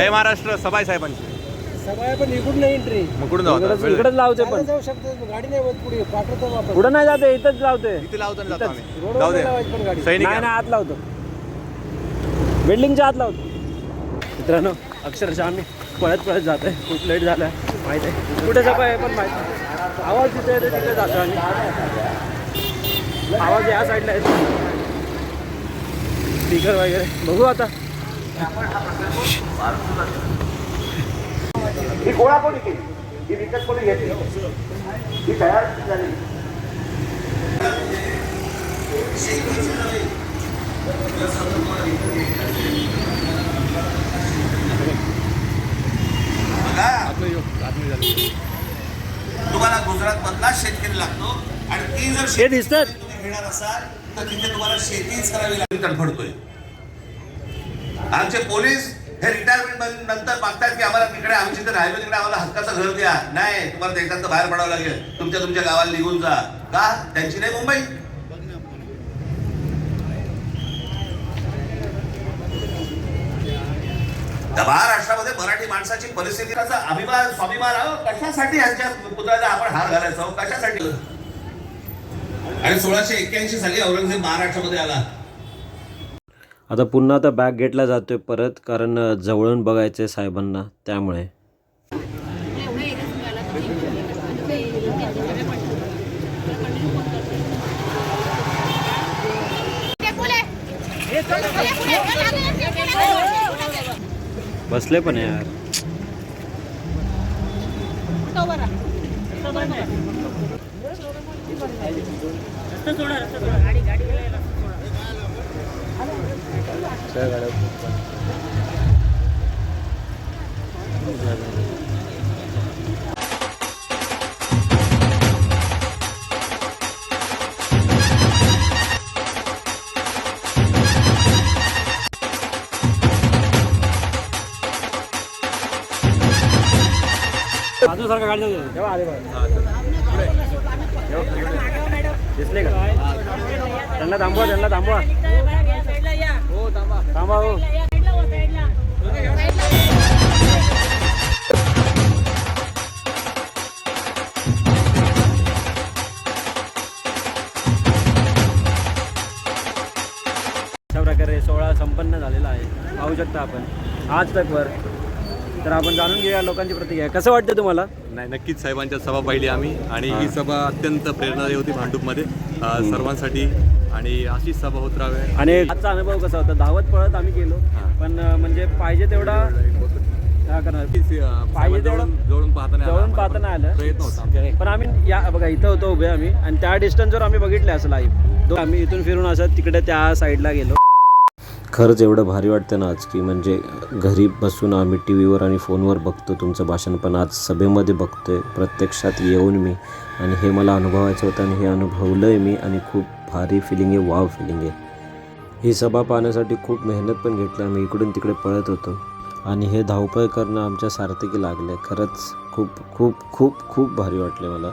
जय महाराष्ट्र सभाई साहेबांची सभा पण इकडून नाही एंट्री, मग कुठून जाऊ आता? इकडेच लावते पण जाऊ शकतो, गाडी नाही होत पुढे पाठवतो आपण. पुढे नाही जाते, इथंच लावते. इथे लावतो ना, जातो आम्ही. रोडवर जाऊ नाही लावायची पण दे गाडी. सैनिक नाही आहे. नाही, आत लावतो, बिल्डिंगच्या आत लावतो. मित्रांनो, अक्षरशः आम्ही पळत पळत जात आहे. खूप लेट झालं आहे, माहीत आहे कुठे सभा आहे पण माहीत नाही. आवाज जिथे येते तिथे जातो आम्ही. आवाज या साईडला येतो, स्पीकर वगैरे बघू आता. ही गोळा कोणी केली, ही विकत कोणी घेतली, ही तयार झाली. तुम्हाला गुजरात मधला शेतकरी लागतो आणि ती जर हे दिसतात तुम्ही घेणार असाल तर तिथे तुम्हाला शेतीच करावी लागेल. तडफडतोय. आमचे पोलीस हे रिटायरमेंट नंतर मागतात की आम्हाला तिकडे आम्ही जिथे राहिलो तिकडे आम्हाला हक्काचं घर द्या. नाही, तुम्हाला देशात बाहेर पडावं लागेल, तुमच्या गावाला निघून जा. का? त्यांची नाही मुंबई. महाराष्ट्रामध्ये मराठी माणसाची परिस्थितीचा अभिमान स्वाभिमान कशासाठी यांच्या पुतळ्याला आपण हार घालायचो, कशासाठी? आणि 1681 साली औरंगजेब महाराष्ट्रामध्ये आला. आता पुन्हा आता बॅग गेटला जातोय परत, कारण जवळून बघायचंय साहेबांना, त्यामुळे. बसले पण यार. सारखं गाडी तेव्हा आले दिसले का? त्यांना थांबवा, त्यांना थांबवा. हो थांबा, थांबा. हो अशा प्रकारे सोहळा संपन्न झालेला आहे, पाहू शकता आपण आज तक वर. तर आपण जाणून घेऊया लोकांची प्रतिक्रिया. कसं वाटतं तुम्हाला? नाही, नक्कीच साहेबांच्या सभा पाहिली आम्ही आणि ही सभा अत्यंत प्रेरणादायी होती भांडूपमध्ये सर्वांसाठी, आणि अशीच सभा होत राहावी. आणि आजचा अनुभव कसा होता? धावत पळत आम्ही गेलो, पण म्हणजे पाहिजे तेवढा पाहिजे जवळून पाहता नाही आलं, प्रयत्न होता. पण आम्ही या बघा इथं होतो उभे आम्ही, आणि त्या डिस्टन्सवर आम्ही बघितले असं लाईव्ह. आम्ही इथून फिरून असं तिकडे त्या साईडला गेलो. खरंच एवढं भारी वाटतं ना आज, की म्हणजे घरी बसून आम्ही टी व्हीवर आणि फोनवर बघतो तुमचं भाषण, पण आज सभेमध्ये बघतोय प्रत्यक्षात येऊन मी, आणि हे मला अनुभवायचं होतं आणि हे अनुभवलं आहे मी, आणि खूप भारी फिलिंग आहे, वाव फिलिंग आहे. ही सभा पाहण्यासाठी खूप मेहनत पण घेतली आम्ही, इकडून तिकडे पळत होतो, आणि हे धावपळ करणं आमच्या सार्थकी लागलं. खरंच खूप खूप खूप खूप भारी वाटले मला.